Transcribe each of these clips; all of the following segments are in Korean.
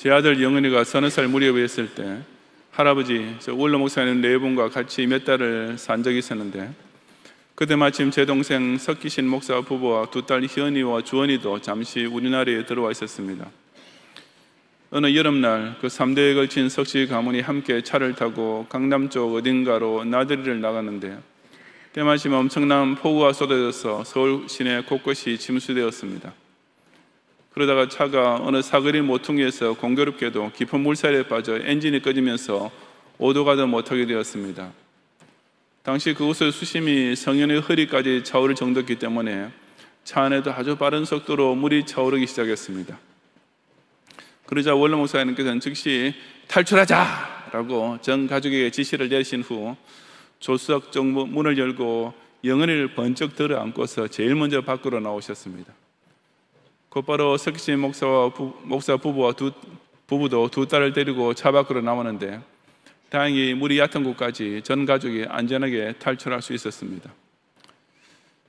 제 아들 영은이가 서너 살 무렵이었을 때 할아버지, 저 원로 목사님 네 분과 같이 몇 달을 산 적이 있었는데, 그때 마침 제 동생 석기신 목사 부부와 두 딸 희연이와 주원이도 잠시 우리나라에 들어와 있었습니다. 어느 여름날 그 3대에 걸친 석씨 가문이 함께 차를 타고 강남 쪽 어딘가로 나들이를 나갔는데, 때마침 엄청난 폭우가 쏟아져서 서울 시내 곳곳이 침수되었습니다. 그러다가 차가 어느 사거리 모퉁이에서 공교롭게도 깊은 물살에 빠져 엔진이 꺼지면서 오도가도 못하게 되었습니다. 당시 그곳을 수심이 성현의 허리까지 차오를 정도였기 때문에 차 안에도 아주 빠른 속도로 물이 차오르기 시작했습니다. 그러자 원로 목사님께서는 즉시 탈출하자! 라고 전 가족에게 지시를 내리신 후 조수석 쪽 문을 열고 영은이를 번쩍 들어 안고서 제일 먼저 밖으로 나오셨습니다. 곧바로 석기신 목사 부부와 부부도 두 딸을 데리고 차 밖으로 나왔는데, 다행히 물이 얕은 곳까지 전 가족이 안전하게 탈출할 수 있었습니다.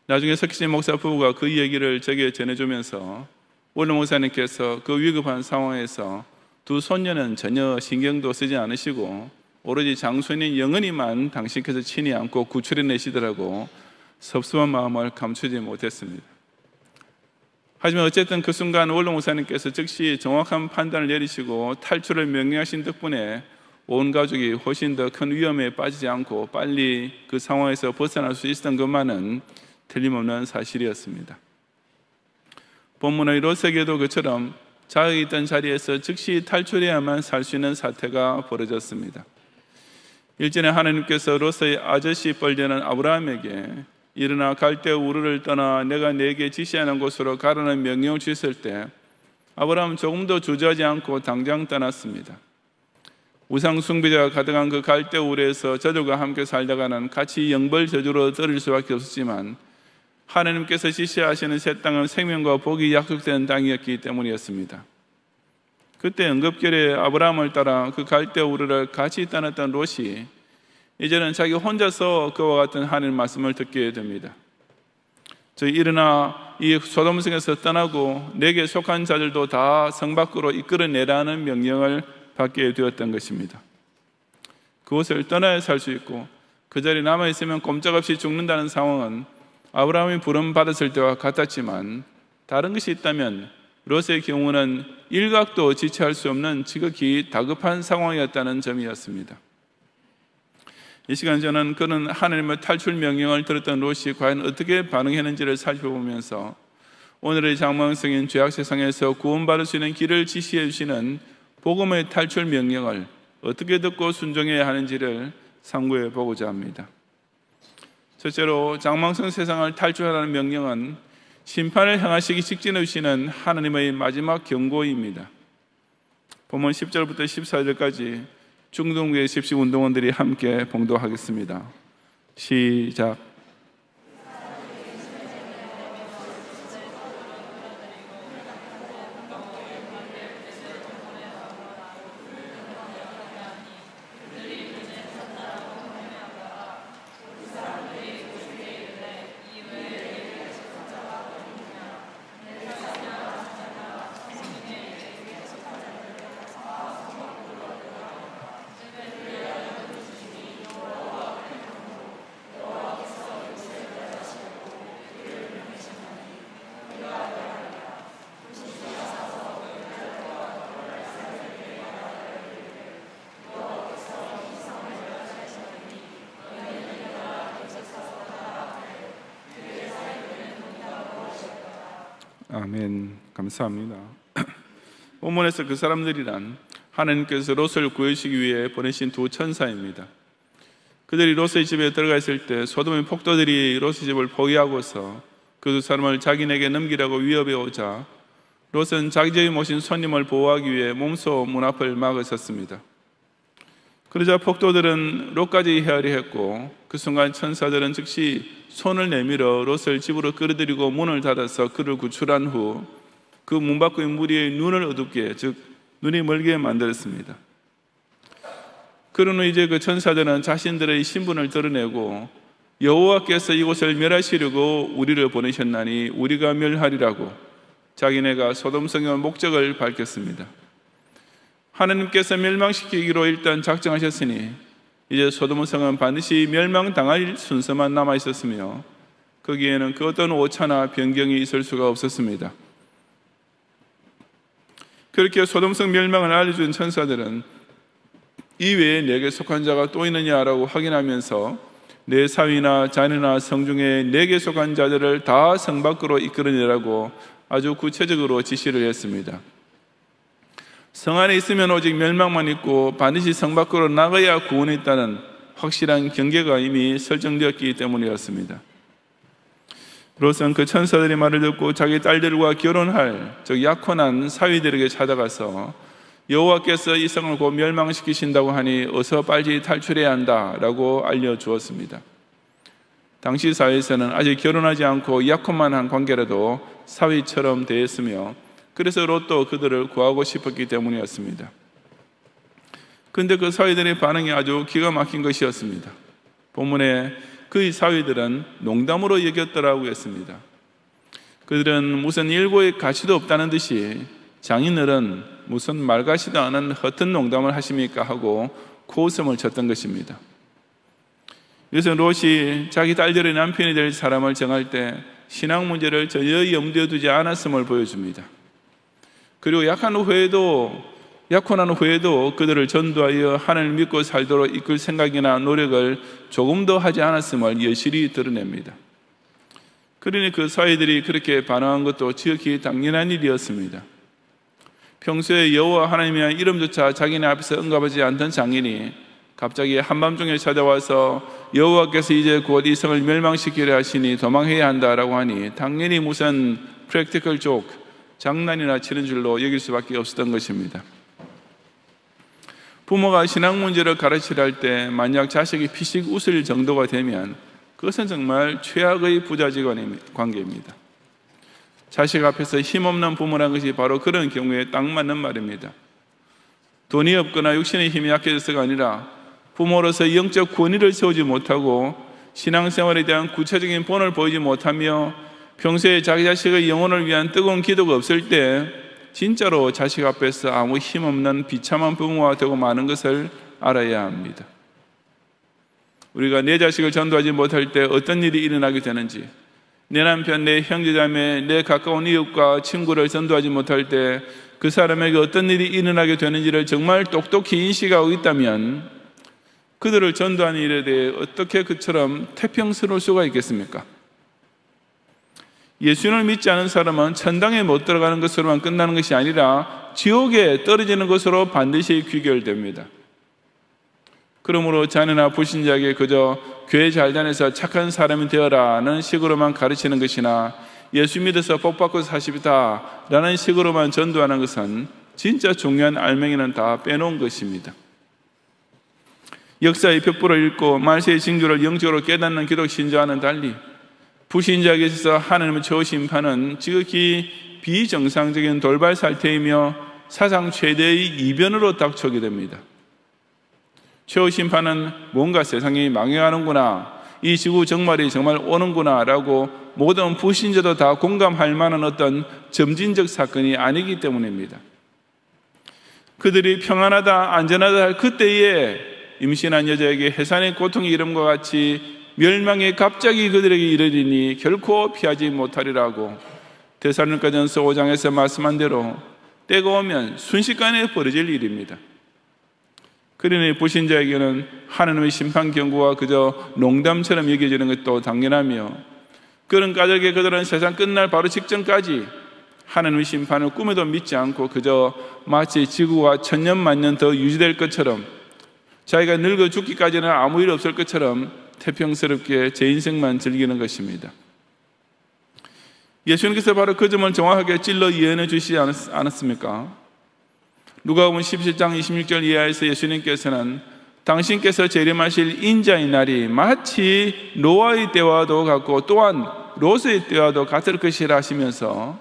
나중에 석기신 목사 부부가 그 얘기를 제게 전해주면서 원로 목사님께서 그 위급한 상황에서 두 손녀는 전혀 신경도 쓰지 않으시고 오로지 장손인 영은이만 당신께서 친히 안고 구출해 내시더라고 섭섭한 마음을 감추지 못했습니다. 하지만 어쨌든 그 순간 원로 목사님께서 즉시 정확한 판단을 내리시고 탈출을 명령하신 덕분에 온 가족이 훨씬 더 큰 위험에 빠지지 않고 빨리 그 상황에서 벗어날 수 있었던 것만은 틀림없는 사실이었습니다. 본문의 롯에게도 그처럼 자기 있던 자리에서 즉시 탈출해야만 살 수 있는 사태가 벌어졌습니다. 일전에 하나님께서 롯의 아저씨 뻘되는 아브라함에게 일어나 갈대 우르를 떠나 내가 네게 지시하는 곳으로 가라는 명령을 주셨을 때 아브라함은 조금도 주저하지 않고 당장 떠났습니다. 우상 숭배자가 가득한 그 갈대 우르에서 저들과 함께 살다가는 같이 영벌 저주로 떨어질 수밖에 없었지만, 하나님께서 지시하시는 새 땅은 생명과 복이 약속된 땅이었기 때문이었습니다. 그때 응급결에 아브라함을 따라 그 갈대 우르를 같이 떠났던 롯이 이제는 자기 혼자서 그와 같은 하나님의 말씀을 듣게 됩니다. 일어나 이 소돔성에서 떠나고 내게 속한 자들도 다 성 밖으로 이끌어내라는 명령을 받게 되었던 것입니다. 그곳을 떠나야 살 수 있고 그 자리에 남아있으면 꼼짝없이 죽는다는 상황은 아브라함이 부름받았을 때와 같았지만, 다른 것이 있다면 롯의 경우는 일각도 지체할 수 없는 지극히 다급한 상황이었다는 점이었습니다. 이 시간 저는 그런 하나님의 탈출 명령을 들었던 롯이 과연 어떻게 반응했는지를 살펴보면서 오늘의 장막성인 죄악 세상에서 구원받을 수 있는 길을 지시해 주시는 복음의 탈출 명령을 어떻게 듣고 순종해야 하는지를 상고해 보고자 합니다. 첫째로, 장막성 세상을 탈출하라는 명령은 심판을 행하시기 직전에 주시는 하나님의 마지막 경고입니다. 본문 10절부터 14절까지 중동부의 십시 운동원들이 함께 봉독하겠습니다. 시작. 아멘. 감사합니다. 본문에서 그 사람들이란 하나님께서 롯을 구해주시기 위해 보내신 두 천사입니다. 그들이 롯의 집에 들어가 있을 때 소돔의 폭도들이 롯의 집을 포위하고서 그 두 사람을 자기네게 넘기라고 위협해 오자 롯은 자기 집에 모신 손님을 보호하기 위해 몸소 문 앞을 막았었습니다. 그러자 폭도들은 롯까지 헤아려 했고, 그 순간 천사들은 즉시 손을 내밀어 롯을 집으로 끌어들이고 문을 닫아서 그를 구출한 후 그 문 밖의 무리의 눈을 어둡게, 즉 눈이 멀게 만들었습니다. 그런 후 이제 그 천사들은 자신들의 신분을 드러내고 여호와께서 이곳을 멸하시려고 우리를 보내셨나니 우리가 멸하리라고 자기네가 소돔성의 목적을 밝혔습니다. 하나님께서 멸망시키기로 일단 작정하셨으니 이제 소돔 성은 반드시 멸망당할 순서만 남아 있었으며 거기에는 그 어떤 오차나 변경이 있을 수가 없었습니다. 그렇게 소돔 성 멸망을 알려준 천사들은 이외에 내게 속한 자가 또 있느냐라고 확인하면서 내 사위나 자녀나 성중에 내게 속한 자들을 다 성 밖으로 이끌어내라고 아주 구체적으로 지시를 했습니다. 성 안에 있으면 오직 멸망만 있고 반드시 성 밖으로 나가야 구원이 있다는 확실한 경계가 이미 설정되었기 때문이었습니다. 롯은 그 천사들의 말을 듣고 자기 딸들과 결혼할 즉 약혼한 사위들에게 찾아가서 여호와께서 이 성을 곧 멸망시키신다고 하니 어서 빨리 탈출해야 한다라고 알려주었습니다. 당시 사회에서는 아직 결혼하지 않고 약혼만 한 관계라도 사위처럼 대했으며 그래서 롯도 그들을 구하고 싶었기 때문이었습니다. 그런데 그 사위들의 반응이 아주 기가 막힌 것이었습니다. 본문에 그의 사위들은 농담으로 여겼더라고 했습니다. 그들은 무슨 일고의 가치도 없다는 듯이 장인어른 무슨 말 같지도 않은 허튼 농담을 하십니까 하고 코웃음을 쳤던 것입니다. 그래서 롯이 자기 딸들의 남편이 될 사람을 정할 때 신앙 문제를 전혀 염두에 두지 않았음을 보여줍니다. 그리고 약혼한 후에도 그들을 전도하여 하나님을 믿고 살도록 이끌 생각이나 노력을 조금 더 하지 않았음을 여실히 드러냅니다. 그러니 그 사위들이 그렇게 반응한 것도 지극히 당연한 일이었습니다. 평소에 여호와 하나님이라는 이름조차 자기네 앞에서 언급하지 않던 장인이 갑자기 한밤중에 찾아와서 여호와께서 이제 곧 이 성을 멸망시키려 하시니 도망해야 한다라고 하니 당연히 무슨 프랙티컬 조크, 장난이나 치는 줄로 여길 수밖에 없었던 것입니다. 부모가 신앙 문제를 가르치려 할 때 만약 자식이 피식 웃을 정도가 되면 그것은 정말 최악의 부자지 관계입니다. 자식 앞에서 힘없는 부모라는 것이 바로 그런 경우에 딱 맞는 말입니다. 돈이 없거나 육신의 힘이 약해져서가 아니라 부모로서 영적 권위를 세우지 못하고 신앙생활에 대한 구체적인 본을 보이지 못하며 평소에 자기 자식의 영혼을 위한 뜨거운 기도가 없을 때 진짜로 자식 앞에서 아무 힘없는 비참한 부모가 되고 마는 것을 알아야 합니다. 우리가 내 자식을 전도하지 못할 때 어떤 일이 일어나게 되는지, 내 남편, 내 형제자매, 내 가까운 이웃과 친구를 전도하지 못할 때 그 사람에게 어떤 일이 일어나게 되는지를 정말 똑똑히 인식하고 있다면 그들을 전도하는 일에 대해 어떻게 그처럼 태평스러울 수가 있겠습니까? 예수를 믿지 않은 사람은 천당에 못 들어가는 것으로만 끝나는 것이 아니라 지옥에 떨어지는 것으로 반드시 귀결됩니다. 그러므로 자녀나 불신자에게 그저 교회 잘 다녀서 착한 사람이 되어라는 식으로만 가르치는 것이나 예수 믿어서 복받고 사십시다 라는 식으로만 전도하는 것은 진짜 중요한 알맹이는 다 빼놓은 것입니다. 역사의 벽보를 읽고 말세의 징조를 영적으로 깨닫는 기독 신자와는 달리 불신자에게 있어서 하나님의 최후 심판은 지극히 비정상적인 돌발 사태이며 사상 최대의 이변으로 닥쳐오게 됩니다. 최후 심판은 뭔가 세상이 망해가는구나, 이 지구 정말이 정말 오는구나 라고 모든 불신자도 다 공감할 만한 어떤 점진적 사건이 아니기 때문입니다. 그들이 평안하다 안전하다 할 그때에 임신한 여자에게 해산의 고통이 이름과 같이 멸망이 갑자기 그들에게 이르리니 결코 피하지 못하리라고 데살로니가전서 5장에서 말씀한 대로 때가 오면 순식간에 벌어질 일입니다. 그러니 불신자에게는 하나님의 심판 경고가 그저 농담처럼 여겨지는 것도 당연하며 그런 까닭에 그들은 세상 끝날 바로 직전까지 하나님의 심판을 꿈에도 믿지 않고 그저 마치 지구가 천년만년 더 유지될 것처럼 자기가 늙어 죽기까지는 아무 일 없을 것처럼 태평스럽게 제 인생만 즐기는 것입니다. 예수님께서 바로 그 점을 정확하게 찔러 예언해 주시지 않았습니까? 누가복음 17장 26절 이하에서 예수님께서는 당신께서 재림하실 인자의 날이 마치 노아의 때와도 같고 또한 롯의 때와도 같을 것이라 하시면서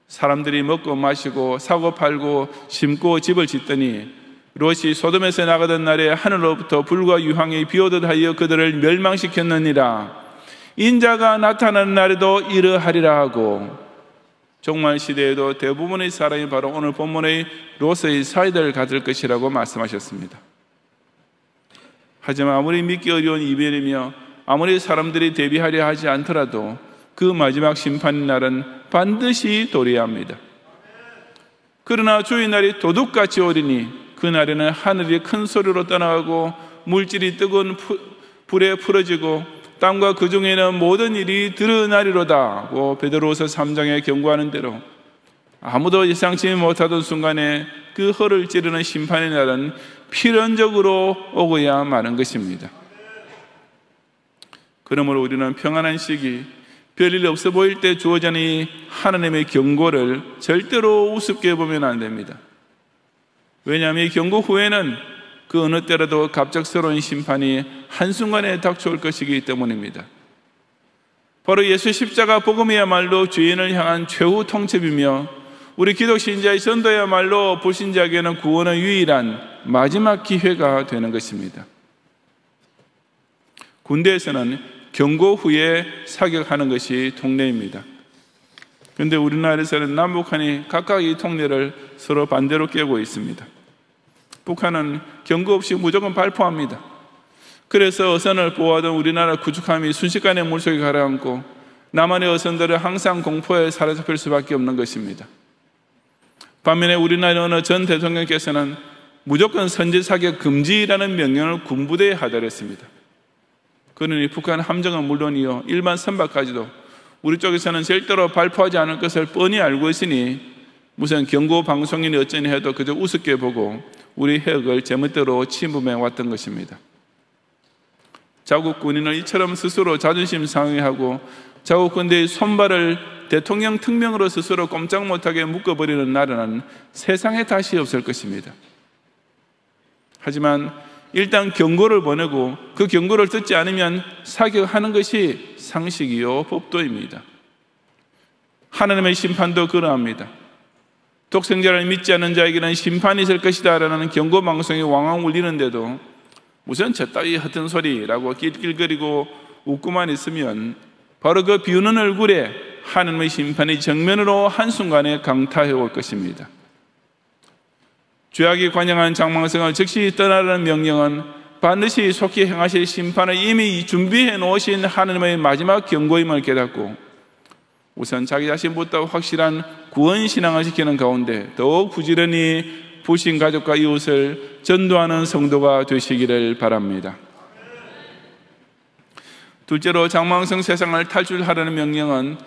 사람들이 먹고 마시고 사고 팔고 심고 집을 짓더니 롯이 소돔에서 나가던 날에 하늘로부터 불과 유황이 비오듯 하여 그들을 멸망시켰느니라. 인자가 나타나는 날에도 이러하리라 하고 종말 시대에도 대부분의 사람이 바로 오늘 본문의 롯의 사이다를 가질 것이라고 말씀하셨습니다. 하지만 아무리 믿기 어려운 이별이며 아무리 사람들이 대비하려 하지 않더라도 그 마지막 심판의 날은 반드시 도래해야 합니다. 그러나 주의 날이 도둑같이 오리니 그 날에는 하늘이 큰 소리로 떠나가고 물질이 뜨거운 불에 풀어지고 땅과 그 중에는 모든 일이 드러나리로다. 베드로후서 3장에 경고하는 대로 아무도 예상치 못하던 순간에 그 허를 찌르는 심판의 날은 필연적으로 오고야 마는 것입니다. 그러므로 우리는 평안한 시기, 별일 없어 보일 때 주어지는 이 하나님의 경고를 절대로 우습게 보면 안 됩니다. 왜냐하면 이 경고 후에는 그 어느 때라도 갑작스러운 심판이 한순간에 닥쳐올 것이기 때문입니다. 바로 예수 십자가 복음이야말로 죄인을 향한 최후 통첩이며 우리 기독신자의 전도야말로 불신자에게는 구원의 유일한 마지막 기회가 되는 것입니다. 군대에서는 경고 후에 사격하는 것이 통례입니다. 그런데 우리나라에서는 남북한이 각각 이 통례를 서로 반대로 깨고 있습니다. 북한은 경고 없이 무조건 발포합니다. 그래서 어선을 보호하던 우리나라 구축함이 순식간에 물속에 가라앉고 남한의 어선들은 항상 공포에 사로잡힐 수밖에 없는 것입니다. 반면에 우리나라 어느 전 대통령께서는 무조건 선제 사격 금지라는 명령을 군부대에 하달했습니다. 그러니 북한 함정은 물론이요 일반 선박까지도 우리 쪽에서는 절대로 발포하지 않을 것을 뻔히 알고 있으니 무슨 경고 방송인이 어쩌니 해도 그저 우습게 보고 우리 해역을 제멋대로 침범해 왔던 것입니다. 자국 군인을 이처럼 스스로 자존심 상해하고 자국 군대의 손발을 대통령 특명으로 스스로 꼼짝 못하게 묶어버리는 날은 세상에 다시 없을 것입니다. 하지만 일단 경고를 보내고 그 경고를 듣지 않으면 사격하는 것이 상식이요 법도입니다. 하나님의 심판도 그러합니다. 독생자를 믿지 않는 자에게는 심판이 있을 것이다 라는 경고 방송이 왕왕 울리는데도 무슨 저 따위 허튼 소리라고 낄낄거리고 웃고만 있으면 바로 그 비우는 얼굴에 하나님의 심판이 정면으로 한순간에 강타해 올 것입니다. 죄악이 관영한 장망성을 즉시 떠나라는 명령은 반드시 속히 행하실 심판을 이미 준비해 놓으신 하나님의 마지막 경고임을 깨닫고 우선 자기 자신부터 확실한 구원신앙을 지키는 가운데 더욱 부지런히 부신 가족과 이웃을 전도하는 성도가 되시기를 바랍니다. 둘째로 장망성 세상을 탈출하라는 명령은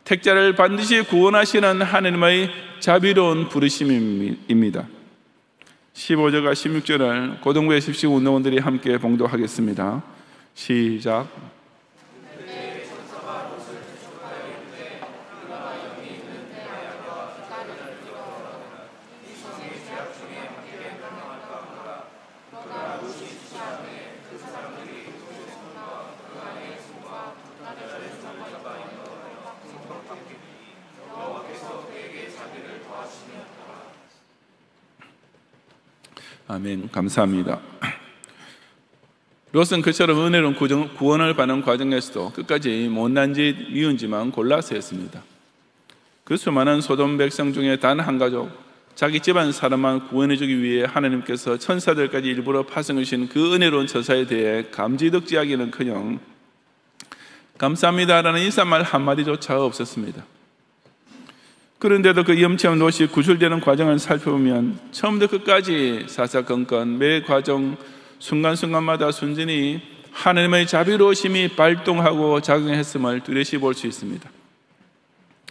택자를 반드시 구원하시는 하나님의 자비로운 부르심입니다. 15절과 16절을 고등부의 십식 운동원들이 함께 봉독하겠습니다. 시작. 아멘. 감사합니다. 롯은 그처럼 은혜로운 구원을 받는 과정에서도 끝까지 못난 짓, 미운 짓만 골라서 했습니다. 그 수많은 소돔 백성 중에 단 한 가족, 자기 집안 사람만 구원해주기 위해 하나님께서 천사들까지 일부러 파송하신 그 은혜로운 처사에 대해 감지덕지하기는커녕 감사합니다라는 인사말 한마디조차 없었습니다. 그런데도 그 염치없는 롯이 구출되는 과정을 살펴보면 처음부터 끝까지 사사건건 매 과정 순간순간마다 순전히 하나님의 자비로우심이 발동하고 작용했음을 뚜렷이 볼 수 있습니다.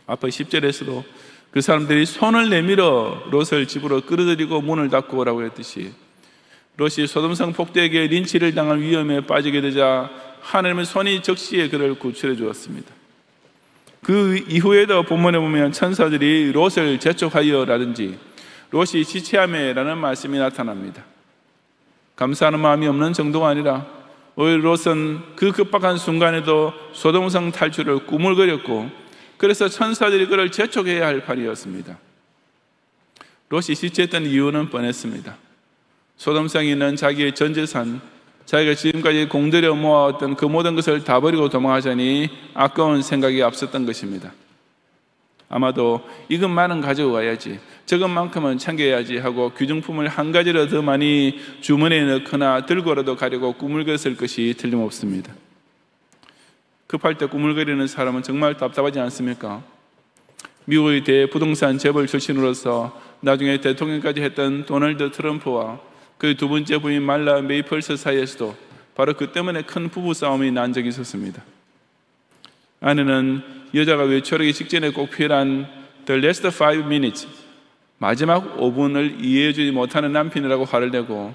앞의 10절에서도 그 사람들이 손을 내밀어 롯을 집으로 끌어들이고 문을 닫고 오라고 했듯이 롯이 소돔성 폭대에게 린치를 당할 위험에 빠지게 되자 하나님의 손이 적시에 그를 구출해 주었습니다. 그 이후에도 본문에 보면 천사들이 롯을 재촉하여라든지 롯이 지체하매라는 말씀이 나타납니다. 감사하는 마음이 없는 정도가 아니라 오히려 롯은 그 급박한 순간에도 소돔성 탈출을 꾸물거렸고 그래서 천사들이 그를 재촉해야 할 판이었습니다. 롯이 지체했던 이유는 뻔했습니다. 소돔성에 있는 자기의 전 재산, 자기가 지금까지 공들여 모아왔던 그 모든 것을 다 버리고 도망하자니 아까운 생각이 앞섰던 것입니다. 아마도 이것만은 가져와야지, 저것만큼은 챙겨야지 하고 귀중품을 한 가지라도 더 많이 주머니에 넣거나 들고라도 가려고 꾸물거렸을 것이 틀림없습니다. 급할 때 꾸물거리는 사람은 정말 답답하지 않습니까? 미국의 대부동산 재벌 출신으로서 나중에 대통령까지 했던 도널드 트럼프와 그 두 번째 부인 말라 메이펄스 사이에서도 바로 그 때문에 큰 부부싸움이 난 적이 있었습니다. 아내는 여자가 외출하기 직전에 꼭 필요한 The last 5 minutes, 마지막 5분을 이해해주지 못하는 남편이라고 화를 내고,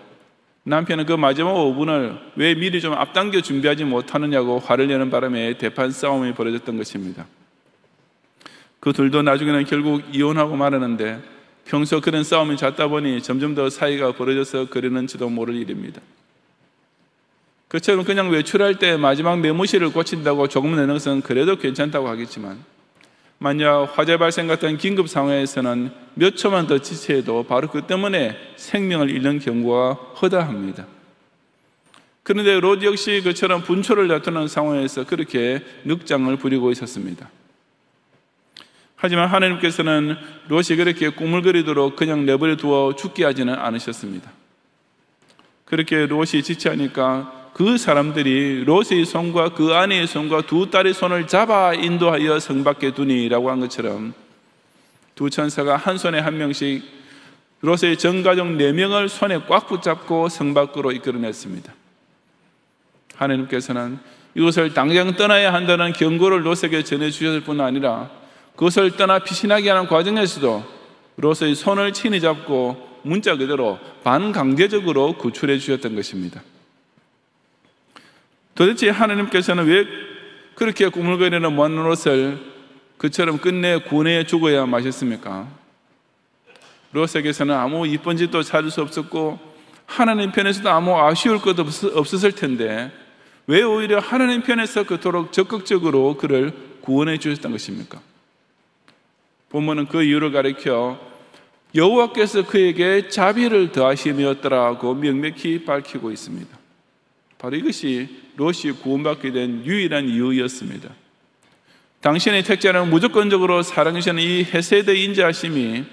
남편은 그 마지막 5분을 왜 미리 좀 앞당겨 준비하지 못하느냐고 화를 내는 바람에 대판 싸움이 벌어졌던 것입니다. 그 둘도 나중에는 결국 이혼하고 말았는데, 평소 그런 싸움이 잦다 보니 점점 더 사이가 벌어져서 그러는지도 모를 일입니다. 그처럼 그냥 외출할 때 마지막 메모시를 고친다고 조금 내는 것은 그래도 괜찮다고 하겠지만, 만약 화재 발생 같은 긴급 상황에서는 몇 초만 더 지체해도 바로 그 때문에 생명을 잃는 경우가 허다합니다. 그런데 롯 역시 그처럼 분초를 나타내는 상황에서 그렇게 늑장을 부리고 있었습니다. 하지만 하나님께서는 롯이 그렇게 꾸물거리도록 그냥 내버려 두어 죽게 하지는 않으셨습니다. 그렇게 롯이 지체하니까 그 사람들이 롯의 손과 그 아내의 손과 두 딸의 손을 잡아 인도하여 성 밖에 두니라고 한 것처럼 두 천사가 한 손에 한 명씩 롯의 전가족 4명을 손에 꽉 붙잡고 성 밖으로 이끌어냈습니다. 하나님께서는 이것을 당장 떠나야 한다는 경고를 롯에게 전해주셨을 뿐 아니라 그것을 떠나 피신하게 하는 과정에서도 롯의 손을 친히 잡고 문자 그대로 반강제적으로 구출해 주셨던 것입니다. 도대체 하나님께서는 왜 그렇게 꾸물거리는 먼 롯을 그처럼 끝내 구원해 주고야 마셨습니까? 롯에게서는 아무 이쁜 짓도 찾을 수 없었고 하나님 편에서도 아무 아쉬울 것도 없었을 텐데 왜 오히려 하나님 편에서 그토록 적극적으로 그를 구원해 주셨던 것입니까? 본문은 그 이유를 가리켜 여호와께서 그에게 자비를 더하심이었더라고 명백히 밝히고 있습니다. 바로 이것이 롯이 구원받게 된 유일한 이유였습니다. 당신의 택자는 무조건적으로 사랑하시는 이 헤세드의 인자하심이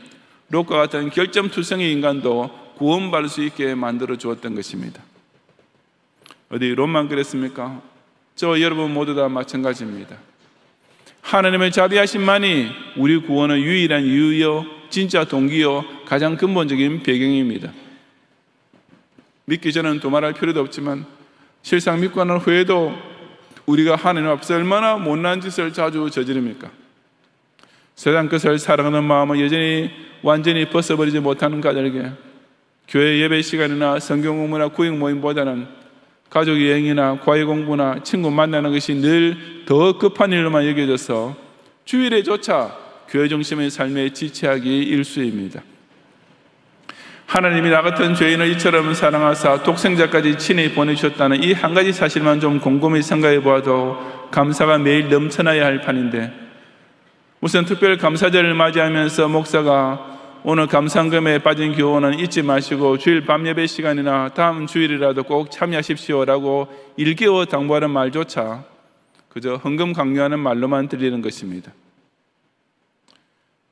롯과 같은 결점투성의 인간도 구원받을 수 있게 만들어 주었던 것입니다. 어디 롯만 그랬습니까? 저 여러분 모두 다 마찬가지입니다. 하나님의 자비하심만이 우리 구원의 유일한 이유요, 진짜 동기요, 가장 근본적인 배경입니다. 믿기 전에는 도말할 필요도 없지만 실상 믿고 난 후에도 우리가 하나님 앞에서 얼마나 못난 짓을 자주 저지릅니까? 세상 것을 사랑하는 마음을 여전히 완전히 벗어버리지 못하는 가족에게 교회 예배 시간이나 성경 공부나 구역 모임보다는 가족 여행이나 과외 공부나 친구 만나는 것이 늘 더 급한 일로만 여겨져서 주일에조차 교회 중심의 삶에 지체하기 일쑤입니다. 하나님이 나 같은 죄인을 이처럼 사랑하사 독생자까지 친히 보내주셨다는 이 한 가지 사실만 좀 곰곰이 생각해 보아도 감사가 매일 넘쳐나야 할 판인데, 우선 특별 감사절을 맞이하면서 목사가 오늘 감상금에 빠진 교훈은 잊지 마시고 주일 밤 예배 시간이나 다음 주일이라도 꼭 참여하십시오라고 일깨워 당부하는 말조차 그저 헌금 강요하는 말로만 들리는 것입니다.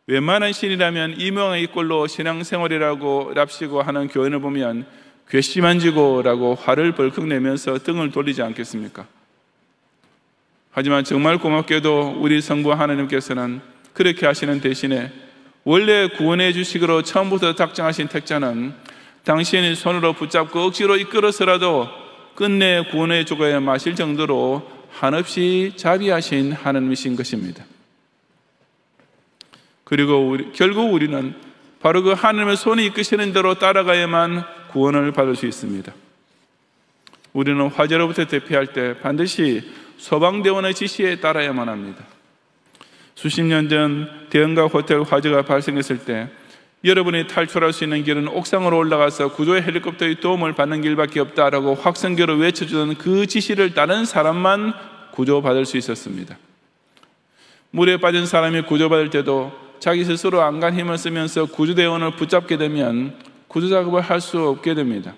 웬만한 신이라면 이 모양의 꼴로 신앙생활이라고 랍시고 하는 교인을 보면 괘씸한 지고라고 화를 벌컥 내면서 등을 돌리지 않겠습니까? 하지만 정말 고맙게도 우리 성부 하나님께서는 그렇게 하시는 대신에 원래 구원해 주시기로 처음부터 작정하신 택자는 당신의 손으로 붙잡고 억지로 이끌어서라도 끝내 구원해 주어야 마실 정도로 한없이 자비하신 하나님이신 것입니다. 그리고 결국 우리는 바로 그 하나님의 손이 이끄시는 대로 따라가야만 구원을 받을 수 있습니다. 우리는 화재로부터 대피할 때 반드시 소방대원의 지시에 따라야만 합니다. 수십 년 전 대형가 호텔 화재가 발생했을 때 여러분이 탈출할 수 있는 길은 옥상으로 올라가서 구조의 헬리콥터의 도움을 받는 길밖에 없다라고 확성기로 외쳐주던 그 지시를 따른 사람만 구조받을 수 있었습니다. 물에 빠진 사람이 구조받을 때도 자기 스스로 안간 힘을 쓰면서 구조대원을 붙잡게 되면 구조작업을 할 수 없게 됩니다.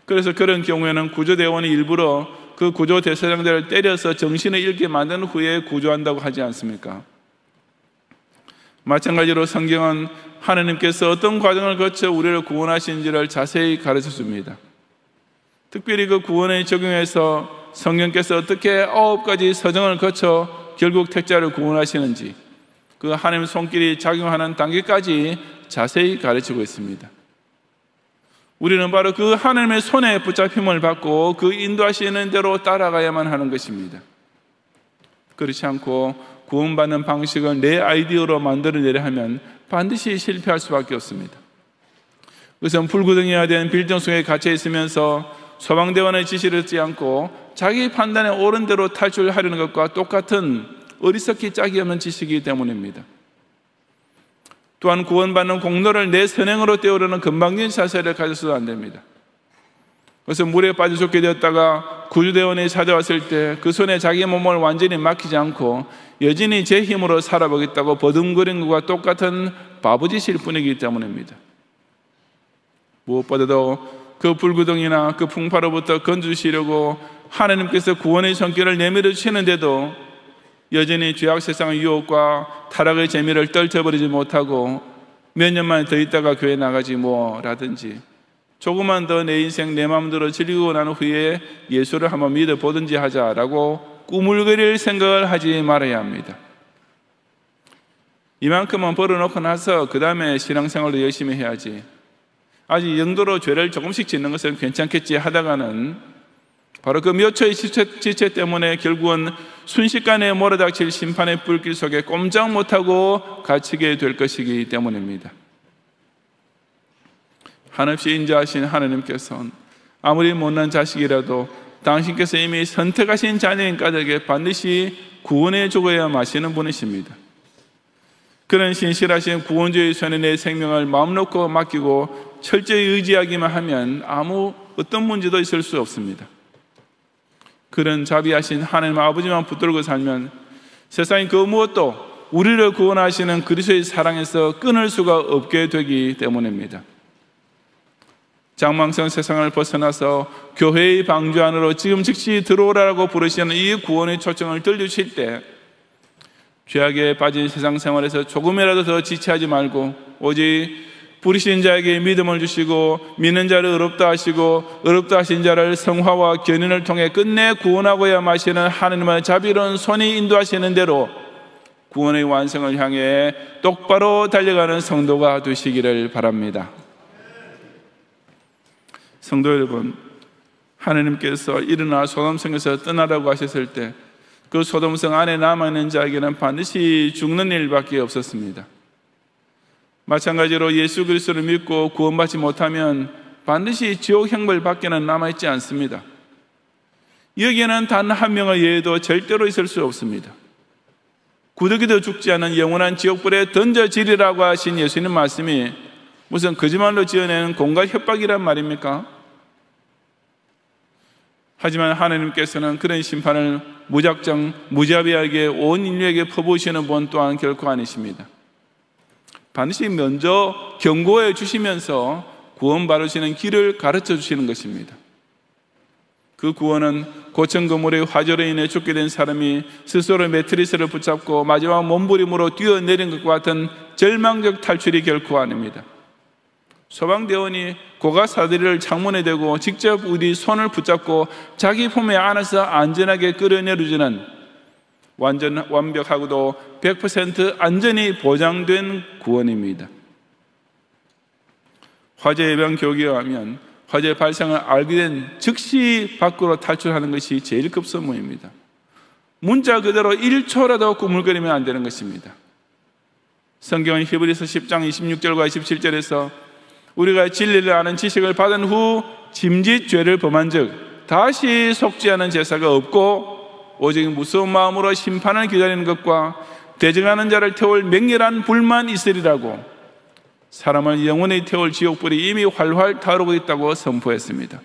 그래서 그런 경우에는 구조대원이 일부러 그 구조 대사장들을 때려서 정신을 잃게 만든 후에 구조한다고 하지 않습니까? 마찬가지로 성경은 하나님께서 어떤 과정을 거쳐 우리를 구원하신지를 자세히 가르쳐 줍니다. 특별히 그 구원에 적용해서 성경께서 어떻게 9가지 서정을 거쳐 결국 택자를 구원하시는지, 그 하나님 손길이 작용하는 단계까지 자세히 가르치고 있습니다. 우리는 바로 그 하나님의 손에 붙잡힘을 받고 그 인도하시는 대로 따라가야만 하는 것입니다. 그렇지 않고 구원받는 방식을 내 아이디어로 만들어내려 하면 반드시 실패할 수밖에 없습니다. 그것은 불구덩이가 된 빌딩 속에 갇혀 있으면서 소방대원의 지시를 듣지 않고 자기 판단에 옳은 대로 탈출하려는 것과 똑같은 어리석기 짝이 없는 지식이기 때문입니다. 또한 구원받는 공로를 내 선행으로 떼우려는 건방진 자세를 가져서도 안 됩니다. 그래서 물에 빠져 죽게 되었다가 구조대원이 찾아왔을 때 그 손에 자기 몸을 완전히 맡기지 않고 여전히 제 힘으로 살아보겠다고 버둥거린 것과 똑같은 바보짓일 뿐이기 때문입니다. 무엇보다도 그 불구덩이나 그 풍파로부터 건져주시려고 하나님께서 구원의 손길을 내밀어 주시는데도 여전히 죄악 세상의 유혹과 타락의 재미를 떨쳐버리지 못하고 몇 년만 더 있다가 교회 나가지 뭐라든지, 조금만 더 내 인생 내 마음대로 즐기고 난 후에 예수를 한번 믿어보든지 하자라고 꾸물거릴 생각을 하지 말아야 합니다. 이만큼은 벌어놓고 나서 그 다음에 신앙생활도 열심히 해야지, 아직 이 정도로 죄를 조금씩 짓는 것은 괜찮겠지 하다가는 바로 그 몇 초의 지체 때문에 결국은 순식간에 몰아닥칠 심판의 불길 속에 꼼짝 못하고 갇히게 될 것이기 때문입니다. 한없이 인자하신 하나님께서는 아무리 못난 자식이라도 당신께서 이미 선택하신 자녀인 까닭에 반드시 구원해 주어야 마시는 분이십니다. 그런 신실하신 구원주의 손에 내 생명을 마음 놓고 맡기고 철저히 의지하기만 하면 아무 어떤 문제도 있을 수 없습니다. 그런 자비하신 하나님 아버지만 붙들고 살면 세상의 그 무엇도 우리를 구원하시는 그리스도의 사랑에서 끊을 수가 없게 되기 때문입니다. 장망성 세상을 벗어나서 교회의 방주 안으로 지금 즉시 들어오라고 부르시는 이 구원의 초청을 들려주실 때 죄악에 빠진 세상 생활에서 조금이라도 더 지체하지 말고 오직 부르신 자에게 믿음을 주시고 믿는 자를 의롭다 하시고 의롭다 하신 자를 성화와 견인을 통해 끝내 구원하고야 마시는 하나님의 자비로운 손이 인도하시는 대로 구원의 완성을 향해 똑바로 달려가는 성도가 되시기를 바랍니다. 성도 여러분, 하나님께서 일어나 소돔성에서 떠나라고 하셨을 때 그 소돔성 안에 남아있는 자에게는 반드시 죽는 일밖에 없었습니다. 마찬가지로 예수 그리스도를 믿고 구원받지 못하면 반드시 지옥 형벌밖에는 남아있지 않습니다. 여기에는 단 한 명의 예외도 절대로 있을 수 없습니다. 구더기도 죽지 않은 영원한 지옥불에 던져지리라고 하신 예수님 말씀이 무슨 거짓말로 지어내는 공갈 협박이란 말입니까? 하지만 하나님께서는 그런 심판을 무작정 무자비하게 온 인류에게 퍼부으시는 분 또한 결코 아니십니다. 반드시 먼저 경고해 주시면서 구원받으시는 길을 가르쳐 주시는 것입니다. 그 구원은 고층 건물의 화재로 인해 죽게 된 사람이 스스로 매트리스를 붙잡고 마지막 몸부림으로 뛰어내린 것과 같은 절망적 탈출이 결코 아닙니다. 소방대원이 고가사다리를 창문에 대고 직접 우리 손을 붙잡고 자기 품에 안아서 안전하게 끌어내려주는 완벽하고도 100% 안전이 보장된 구원입니다. 화재 예방 교육에 의하면 화재 발생을 알게 된 즉시 밖으로 탈출하는 것이 제일 급선무입니다. 문자 그대로 1초라도 꾸물거리면 안 되는 것입니다. 성경은 히브리서 10장 26절과 27절에서 우리가 진리를 아는 지식을 받은 후 짐짓 죄를 범한 즉 다시 속지 않은 제사가 없고 오직 무서운 마음으로 심판을 기다리는 것과 대증하는 자를 태울 맹렬한 불만 있으리라고 사람을 영원히 태울 지옥불이 이미 활활 타오르고 있다고 선포했습니다.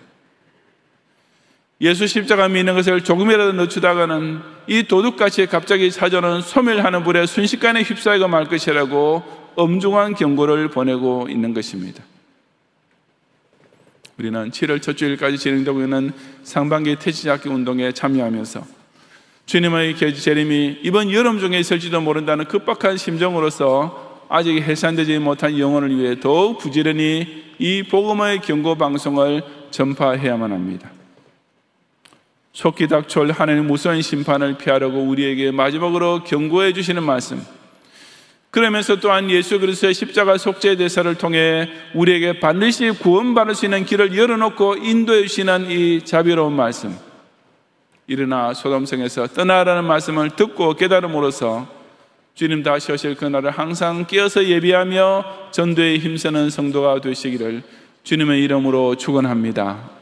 예수 십자가 믿는 것을 조금이라도 늦추다가는 이 도둑같이 갑자기 찾아오는 소멸하는 불에 순식간에 휩싸이고 말 것이라고 엄중한 경고를 보내고 있는 것입니다. 우리는 7월 첫 주일까지 진행되고 있는 상반기 태시잡기 운동에 참여하면서 주님의 재림이 이번 여름 중에 있을지도 모른다는 급박한 심정으로서 아직 해산되지 못한 영혼을 위해 더욱 부지런히 이 복음의 경고 방송을 전파해야만 합니다. 속히 닥쳐올 하나님의 무서운 심판을 피하려고 우리에게 마지막으로 경고해 주시는 말씀, 그러면서 또한 예수 그리스도의 십자가 속죄 대사를 통해 우리에게 반드시 구원받을 수 있는 길을 열어놓고 인도해 주시는 이 자비로운 말씀, 일어나 소돔성에서 떠나라는 말씀을 듣고 깨달음으로써 주님 다시 오실 그날을 항상 깨어서 예비하며 전도에 힘쓰는 성도가 되시기를 주님의 이름으로 축원합니다.